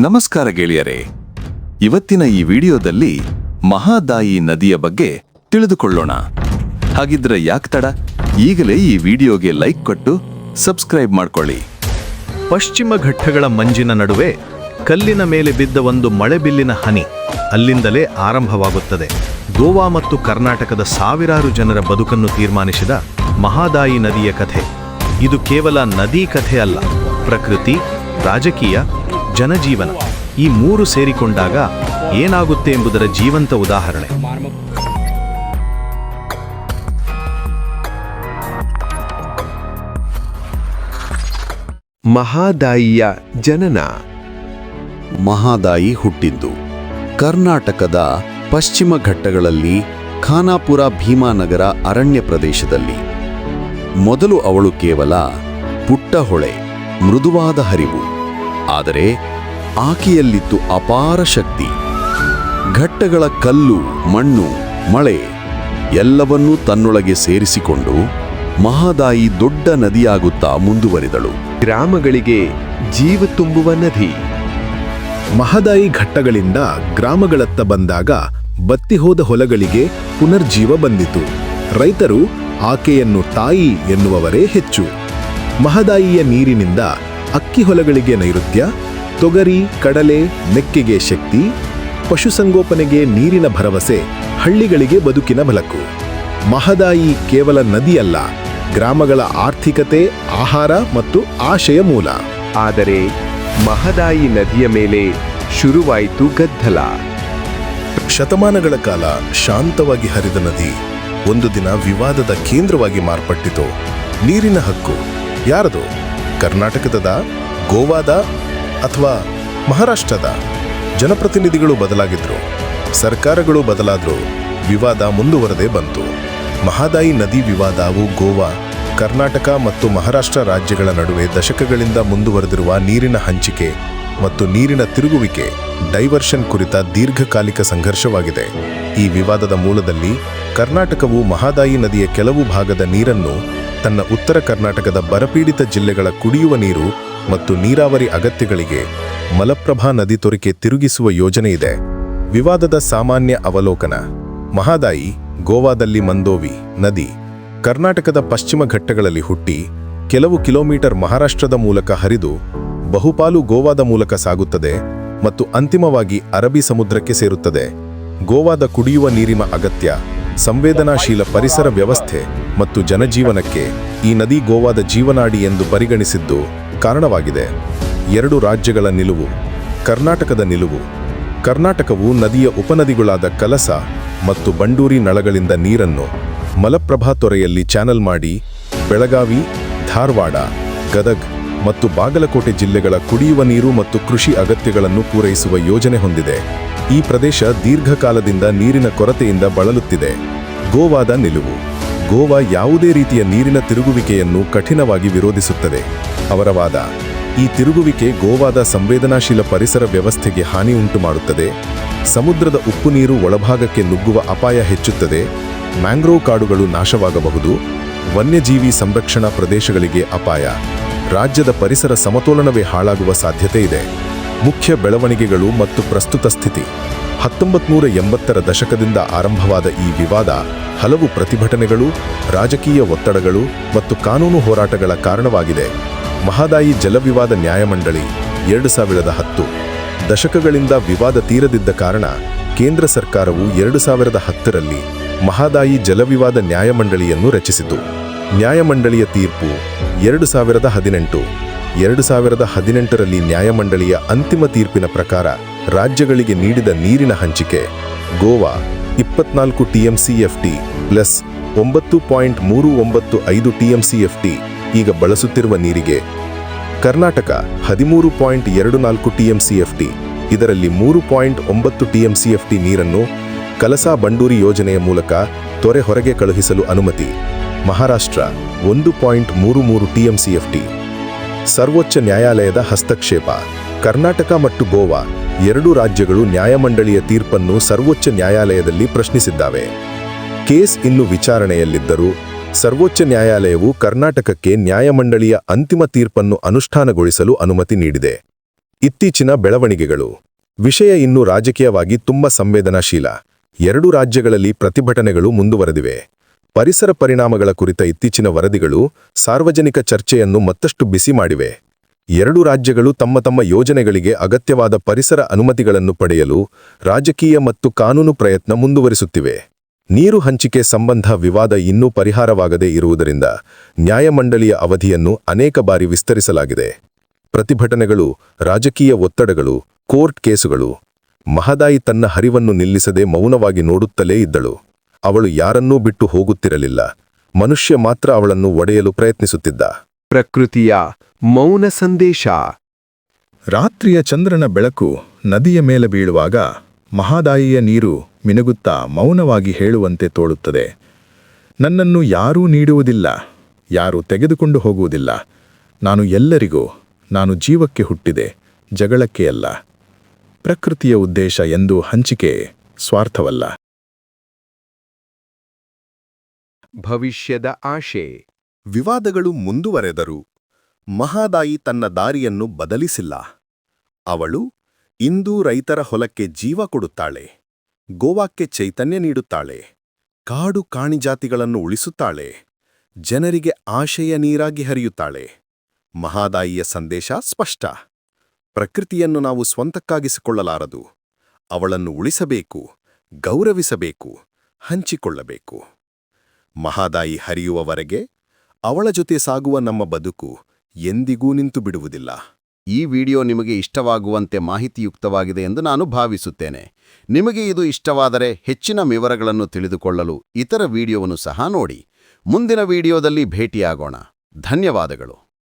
ನಮಸ್ಕಾರ ಗೆಳೆಯರೇ, ಇವತ್ತಿನ ಈ ವಿಡಿಯೋದಲ್ಲಿ ಮಹಾದಾಯಿ ನದಿಯ ಬಗ್ಗೆ ತಿಳಿದುಕೊಳ್ಳೋಣ. ಹಾಗಿದ್ರೆ ಯಾಕೆ ತಡ, ಈಗಲೇ ಈ ವಿಡಿಯೋಗೆ ಲೈಕ್ ಕೊಟ್ಟು ಸಬ್ಸ್ಕ್ರೈಬ್ ಮಾಡ್ಕೊಳ್ಳಿ. ಪಶ್ಚಿಮ ಘಟ್ಟಗಳ ಮಂಜಿನ ನಡುವೆ ಕಲ್ಲಿನ ಮೇಲೆ ಬಿದ್ದ ಒಂದು ಮಳೆಬಿಲ್ಲಿನ ಹನಿ ಅಲ್ಲಿಂದಲೇ ಆರಂಭವಾಗುತ್ತದೆ. ಗೋವಾ ಮತ್ತು ಕರ್ನಾಟಕದ ಸಾವಿರಾರು ಜನರ ಬದುಕನ್ನು ತೀರ್ಮಾನಿಸಿದ ಮಹಾದಾಯಿ ನದಿಯ ಕಥೆ. ಇದು ಕೇವಲ ನದಿ ಕಥೆ ಅಲ್ಲ, ಪ್ರಕೃತಿ, ರಾಜಕೀಯ, ಜನಜೀವನ ಈ ಮೂರು ಸೇರಿಕೊಂಡಾಗ ಏನಾಗುತ್ತೆ ಎಂಬುದರ ಜೀವಂತ ಉದಾಹರಣೆ. ಮಹಾದಾಯಿಯ ಜನನ. ಮಹಾದಾಯಿ ಹುಟ್ಟಿದ್ದು ಕರ್ನಾಟಕದ ಪಶ್ಚಿಮ ಘಟ್ಟಗಳಲ್ಲಿ ಖಾನಾಪುರ ಭೀಮಾನಗರ ಅರಣ್ಯ ಪ್ರದೇಶದಲ್ಲಿ. ಮೊದಲು ಅವಳು ಕೇವಲ ಪುಟ್ಟ ಹೊಳೆ, ಮೃದುವಾದ ಹರಿವು. ಆದರೆ ಆಕೆಯಲ್ಲಿತ್ತು ಅಪಾರ ಶಕ್ತಿ. ಘಟ್ಟಗಳ ಕಲ್ಲು, ಮಣ್ಣು, ಮಳೆ ಎಲ್ಲವನ್ನೂ ತನ್ನೊಳಗೆ ಸೇರಿಸಿಕೊಂಡು ಮಹಾದಾಯಿ ದೊಡ್ಡ ನದಿಯಾಗುತ್ತಾ ಮುಂದುವರಿದಳು. ಗ್ರಾಮಗಳಿಗೆ ಜೀವ ತುಂಬುವ ನದಿ. ಮಹದಾಯಿ ಘಟ್ಟಗಳಿಂದ ಗ್ರಾಮಗಳತ್ತ ಬಂದಾಗ ಬತ್ತಿಹೋದ ಹೊಲಗಳಿಗೆ ಪುನರ್ಜೀವ ಬಂದಿತು. ರೈತರು ಆಕೆಯನ್ನು ತಾಯಿ ಎನ್ನುವವರೇ ಹೆಚ್ಚು. ಮಹದಾಯಿಯ ನೀರಿನಿಂದ ಅಕ್ಕಿ ಹೊಲಗಳಿಗೆ ನೈಋತ್ಯ, ತೊಗರಿ, ಕಡಲೆ, ಮೆಕ್ಕೆಗೆ ಶಕ್ತಿ, ಪಶುಸಂಗೋಪನೆಗೆ ನೀರಿನ ಭರವಸೆ, ಹಳ್ಳಿಗಳಿಗೆ ಬದುಕಿನ ಬೆಳಕು. ಮಹದಾಯಿ ಕೇವಲ ನದಿಯಲ್ಲ, ಗ್ರಾಮಗಳ ಆರ್ಥಿಕತೆ, ಆಹಾರ ಮತ್ತು ಆಶಯ ಮೂಲ. ಆದರೆ ಮಹದಾಯಿ ನದಿಯ ಮೇಲೆ ಶುರುವಾಯಿತು ಗದ್ದಲ. ಶತಮಾನಗಳ ಕಾಲ ಶಾಂತವಾಗಿ ಹರಿದ ನದಿ ಒಂದು ದಿನ ವಿವಾದದ ಕೇಂದ್ರವಾಗಿ ಮಾರ್ಪಟ್ಟಿತು. ನೀರಿನ ಹಕ್ಕು ಯಾರದು? ಕರ್ನಾಟಕದ, ಗೋವಾದ ಅಥವಾ ಮಹಾರಾಷ್ಟ್ರದ? ಜನಪ್ರತಿನಿಧಿಗಳು ಬದಲಾಗಿದ್ರು, ಸರ್ಕಾರಗಳು ಬದಲಾದ್ರು, ವಿವಾದ ಮುಂದುವರೆದೇ ಬಂತು. ಮಹದಾಯಿ ನದಿ ವಿವಾದವು ಗೋವಾ, ಕರ್ನಾಟಕ ಮತ್ತು ಮಹಾರಾಷ್ಟ್ರ ರಾಜ್ಯಗಳ ನಡುವೆ ದಶಕಗಳಿಂದ ಮುಂದುವರೆದಿರುವ ನೀರಿನ ಹಂಚಿಕೆ ಮತ್ತು ನೀರಿನ ತಿರುಗುವಿಕೆ, ಡೈವರ್ಷನ್ ಕುರಿತ ದೀರ್ಘಕಾಲಿಕ ಸಂಘರ್ಷವಾಗಿದೆ. ಈ ವಿವಾದದ ಮೂಲದಲ್ಲಿ ಕರ್ನಾಟಕವು ಮಹದಾಯಿ ನದಿಯ ಕೆಲವು ಭಾಗದ ನೀರನ್ನು ತನ್ನ ಉತ್ತರ ಕರ್ನಾಟಕದ ಬರಪೀಡಿತ ಜಿಲ್ಲೆಗಳ ಕುಡಿಯುವ ನೀರು ಮತ್ತು ನೀರಾವರಿ ಅಗತ್ಯಗಳಿಗೆ ಮಲಪ್ರಭಾ ನದಿ ತೊರೆಗೆ ತಿರುಗಿಸುವ ಯೋಜನೆ ಇದೆ. ವಿವಾದದ ಸಾಮಾನ್ಯ ಅವಲೋಕನ. ಮಹದಾಯಿ ಗೋವಾದಲ್ಲಿ ಮಂದೋವಿ ನದಿ ಕರ್ನಾಟಕದ ಪಶ್ಚಿಮ ಘಟ್ಟಗಳಲ್ಲಿ ಹುಟ್ಟಿ ಕೆಲವು ಕಿಲೋಮೀಟರ್ ಮಹಾರಾಷ್ಟ್ರದ ಮೂಲಕ ಹರಿದು ಬಹುಪಾಲು ಗೋವಾದ ಮೂಲಕ ಸಾಗುತ್ತದೆ ಮತ್ತು ಅಂತಿಮವಾಗಿ ಅರಬ್ಬಿ ಸಮುದ್ರಕ್ಕೆ ಸೇರುತ್ತದೆ. ಗೋವಾದ ಕುಡಿಯುವ ನೀರಿನ ಅಗತ್ಯ, ಸಂವೇದನಾಶೀಲ ಪರಿಸರ ವ್ಯವಸ್ಥೆ ಮತ್ತು ಜನಜೀವನಕ್ಕೆ ಈ ನದಿ ಗೋವಾದ ಜೀವನಾಡಿ ಎಂದು ಪರಿಗಣಿಸಿದ್ದು ಕಾರಣವಾಗಿದೆ. ಎರಡು ರಾಜ್ಯಗಳ ನಿಲುವು. ಕರ್ನಾಟಕದ ನಿಲುವು. ಕರ್ನಾಟಕವು ನದಿಯ ಉಪನದಿಗಳಾದ ಕಲಸ ಮತ್ತು ಬಂಡೂರಿ ನಳಗಳಿಂದ ನೀರನ್ನು ಮಲಪ್ರಭಾ ತೊರೆಯಲ್ಲಿ ಚಾನಲ್ ಮಾಡಿ ಬೆಳಗಾವಿ, ಧಾರವಾಡ, ಗದಗ್ ಮತ್ತು ಬಾಗಲಕೋಟೆ ಜಿಲ್ಲೆಗಳ ಕುಡಿಯುವ ನೀರು ಮತ್ತು ಕೃಷಿ ಅಗತ್ಯಗಳನ್ನು ಪೂರೈಸುವ ಯೋಜನೆ ಹೊಂದಿದೆ. ಈ ಪ್ರದೇಶ ದೀರ್ಘಕಾಲದಿಂದ ನೀರಿನ ಕೊರತೆಯಿಂದ ಬಳಲುತ್ತಿದೆ. ಗೋವಾದ ನಿಲುವು. ಗೋವಾ ಯಾವುದೇ ರೀತಿಯ ನೀರಿನ ತಿರುಗುವಿಕೆಯನ್ನು ಕಠಿಣವಾಗಿ ವಿರೋಧಿಸುತ್ತದೆ. ಅವರ ವಾದ: ಈ ತಿರುಗುವಿಕೆ ಗೋವಾದ ಸಂವೇದನಾಶೀಲ ಪರಿಸರ ವ್ಯವಸ್ಥೆಗೆ ಹಾನಿ ಉಂಟು ಮಾಡುತ್ತದೆ. ಸಮುದ್ರದ ಉಪ್ಪು ನೀರು ಒಳಭಾಗಕ್ಕೆ ನುಗ್ಗುವ ಅಪಾಯ ಹೆಚ್ಚುತ್ತದೆ. ಮ್ಯಾಂಗ್ರೋವ್ ಕಾಡುಗಳು ನಾಶವಾಗಬಹುದು. ವನ್ಯಜೀವಿ ಸಂರಕ್ಷಣಾ ಪ್ರದೇಶಗಳಿಗೆ ಅಪಾಯ. ರಾಜ್ಯದ ಪರಿಸರ ಸಮತೋಲನವೇ ಹಾಳಾಗುವ ಸಾಧ್ಯತೆ ಇದೆ. ಮುಖ್ಯ ಬೆಳವಣಿಗೆಗಳು ಮತ್ತು ಪ್ರಸ್ತುತ ಸ್ಥಿತಿ. 1980ರ ದಶಕದಿಂದ ಆರಂಭವಾದ ಈ ವಿವಾದ ಹಲವು ಪ್ರತಿಭಟನೆಗಳು, ರಾಜಕೀಯ ಒತ್ತಡಗಳು ಮತ್ತು ಕಾನೂನು ಹೋರಾಟಗಳ ಕಾರಣವಾಗಿದೆ. ಮಹದಾಯಿ ಜಲವಿವಾದ ನ್ಯಾಯಮಂಡಳಿ 2010. ದಶಕಗಳಿಂದ ವಿವಾದ ತೀರದಿದ್ದ ಕಾರಣ ಕೇಂದ್ರ ಸರ್ಕಾರವು 2010ರಲ್ಲಿ ಮಹದಾಯಿ ಜಲವಿವಾದ ನ್ಯಾಯಮಂಡಳಿಯನ್ನು ರಚಿಸಿತು. ನ್ಯಾಯಮಂಡಳಿಯ ತೀರ್ಪು 2018. 2018ರಲ್ಲಿ ನ್ಯಾಯಮಂಡಳಿಯ ಅಂತಿಮ ತೀರ್ಪಿನ ಪ್ರಕಾರ ರಾಜ್ಯಗಳಿಗೆ ನೀಡಿದ ನೀರಿನ ಹಂಚಿಕೆ: ಗೋವಾ 24 TMCFT ಪ್ಲಸ್ 9.395 TMCFT ಈಗ ಬಳಸುತ್ತಿರುವ ನೀರಿಗೆ, ಕರ್ನಾಟಕ 13.24 TMCFT, ಇದರಲ್ಲಿ 3.9 TMCFT ನೀರನ್ನು ಕಲಸಾ ಬಂಡೂರಿ ಯೋಜನೆಯ ಮೂಲಕ ತೊರೆ ಹೊರಗೆ ಕಳುಹಿಸಲು ಅನುಮತಿ. ಮಹಾರಾಷ್ಟ್ರ 1.33 TMCFT. ಸರ್ವೋಚ್ಚ ನ್ಯಾಯಾಲಯದ ಹಸ್ತಕ್ಷೇಪ. ಕರ್ನಾಟಕ ಮತ್ತು ಗೋವಾ ಎರಡೂ ರಾಜ್ಯಗಳು ನ್ಯಾಯಮಂಡಳಿಯ ತೀರ್ಪನ್ನು ಸರ್ವೋಚ್ಚ ನ್ಯಾಯಾಲಯದಲ್ಲಿ ಪ್ರಶ್ನಿಸಿದ್ದಾವೆ. ಕೇಸ್ ಇನ್ನು ವಿಚಾರಣೆಯಲ್ಲಿದ್ದರೂ ಸರ್ವೋಚ್ಚ ನ್ಯಾಯಾಲಯವು ಕರ್ನಾಟಕಕ್ಕೆ ನ್ಯಾಯಮಂಡಳಿಯ ಅಂತಿಮ ತೀರ್ಪನ್ನು ಅನುಷ್ಠಾನಗೊಳಿಸಲು ಅನುಮತಿ ನೀಡಿದೆ. ಇತ್ತೀಚಿನ ಬೆಳವಣಿಗೆಗಳು. ವಿಷಯ ಇನ್ನೂ ರಾಜಕೀಯವಾಗಿ ತುಂಬಾ ಸಂವೇದನಾಶೀಲ. 2 ರಾಜ್ಯಗಳಲ್ಲಿ ಪ್ರತಿಭಟನೆಗಳು ಮುಂದುವರೆದಿವೆ. ಪರಿಸರ ಪರಿಣಾಮಗಳ ಕುರಿತ ಇತ್ತೀಚಿನ ವರದಿಗಳು ಸಾರ್ವಜನಿಕ ಚರ್ಚೆಯನ್ನು ಮತ್ತಷ್ಟು ಬಿಸಿ ಮಾಡಿವೆ. 2 ರಾಜ್ಯಗಳು ತಮ್ಮ ಯೋಜನೆಗಳಿಗೆ ಅಗತ್ಯವಾದ ಪರಿಸರ ಅನುಮತಿಗಳನ್ನು ಪಡೆಯಲು ರಾಜಕೀಯ ಮತ್ತು ಕಾನೂನು ಪ್ರಯತ್ನ ಮುಂದುವರಿಸುತ್ತಿವೆ. ನೀರು ಹಂಚಿಕೆ ಸಂಬಂಧ ವಿವಾದ ಇನ್ನೂ ಪರಿಹಾರವಾಗದೇ ಇರುವುದರಿಂದ ನ್ಯಾಯಮಂಡಳಿಯ ಅವಧಿಯನ್ನು ಅನೇಕ ಬಾರಿ ವಿಸ್ತರಿಸಲಾಗಿದೆ. ಪ್ರತಿಭಟನೆಗಳು, ರಾಜಕೀಯ ಒತ್ತಡಗಳು, ಕೋರ್ಟ್ ಕೇಸುಗಳು. ಮಹದಾಯಿ ತನ್ನ ಹರಿವನ್ನು ನಿಲ್ಲಿಸದೆ ಮೌನವಾಗಿ ನೋಡುತ್ತಲೇ ಇದ್ದಳು. ಅವಳು ಯಾರನ್ನೂ ಬಿಟ್ಟು ಹೋಗುತ್ತಿರಲಿಲ್ಲ. ಮನುಷ್ಯ ಮಾತ್ರ ಅವಳನ್ನು ಒಡೆಯಲು ಪ್ರಯತ್ನಿಸುತ್ತಿದ್ದ. ಪ್ರಕೃತಿಯ ಮೌನ ಸಂದೇಶ. ರಾತ್ರಿಯ ಚಂದ್ರನ ಬೆಳಕು ನದಿಯ ಮೇಲೆ ಬೀಳುವಾಗ ಮಹದಾಯಿಯ ನೀರು ಮಿನುಗುತ್ತಾ ಮೌನವಾಗಿ ಹೇಳುವಂತೆ ತೋಡುತ್ತದೆ. ನನ್ನನ್ನು ಯಾರೂ ನೀಡುವುದಿಲ್ಲ, ಯಾರೂ ತೆಗೆದುಕೊಂಡು ಹೋಗುವುದಿಲ್ಲ. ನಾನು ಎಲ್ಲರಿಗೂ, ನಾನು ಜೀವಕ್ಕೆ ಹುಟ್ಟಿದೆ, ಜಗಳಕ್ಕೆ ಅಲ್ಲ. ಪ್ರಕೃತಿಯ ಉದ್ದೇಶ ಎಂದು ಹಂಚಿಕೆ, ಸ್ವಾರ್ಥವಲ್ಲ. ಭವಿಷ್ಯದ ಆಶೆ. ವಿವಾದಗಳು ಮುಂದುವರೆದರು. ಮಹದಾಯಿ ತನ್ನ ದಾರಿಯನ್ನು ಬದಲಿಸಿಲ್ಲ. ಅವಳು ಇಂದು ರೈತರ ಹೊಲಕ್ಕೆ ಜೀವ ಕೊಡುತ್ತಾಳೆ, ಗೋವಾಕ್ಕೆ ಚೈತನ್ಯ ನೀಡುತ್ತಾಳೆ, ಕಾಡು ಕಾಣಿಜಾತಿಗಳನ್ನು ಉಳಿಸುತ್ತಾಳೆ, ಜನರಿಗೆ ಆಶೆಯ ನೀರಾಗಿ ಹರಿಯುತ್ತಾಳೆ. ಮಹದಾಯಿಯ ಸಂದೇಶ ಸ್ಪಷ್ಟ. ಪ್ರಕೃತಿಯನ್ನು ನಾವು ಸ್ವಂತಕ್ಕಾಗಿಸಿಕೊಳ್ಳಲಾರದು. ಅವಳನ್ನು ಉಳಿಸಬೇಕು, ಗೌರವಿಸಬೇಕು, ಹಂಚಿಕೊಳ್ಳಬೇಕು. ಮಹದಾಯಿ ಹರಿಯುವವರೆಗೆ ಅವಳ ಜೊತೆ ಸಾಗುವ ನಮ್ಮ ಬದುಕು ಎಂದಿಗೂ ನಿಂತು ಬಿಡುವುದಿಲ್ಲ. ಈ ವಿಡಿಯೋ ನಿಮಗೆ ಇಷ್ಟವಾಗುವಂತೆ ಮಾಹಿತಿಯುಕ್ತವಾಗಿದೆ ಎಂದು ನಾನು ಭಾವಿಸುತ್ತೇನೆ. ನಿಮಗೆ ಇದು ಇಷ್ಟವಾದರೆ ಹೆಚ್ಚಿನ ವಿವರಗಳನ್ನು ತಿಳಿದುಕೊಳ್ಳಲು ಇತರ ವಿಡಿಯೋವನ್ನು ಸಹ ನೋಡಿ. ಮುಂದಿನ ವಿಡಿಯೋದಲ್ಲಿ ಭೇಟಿಯಾಗೋಣ. ಧನ್ಯವಾದಗಳು.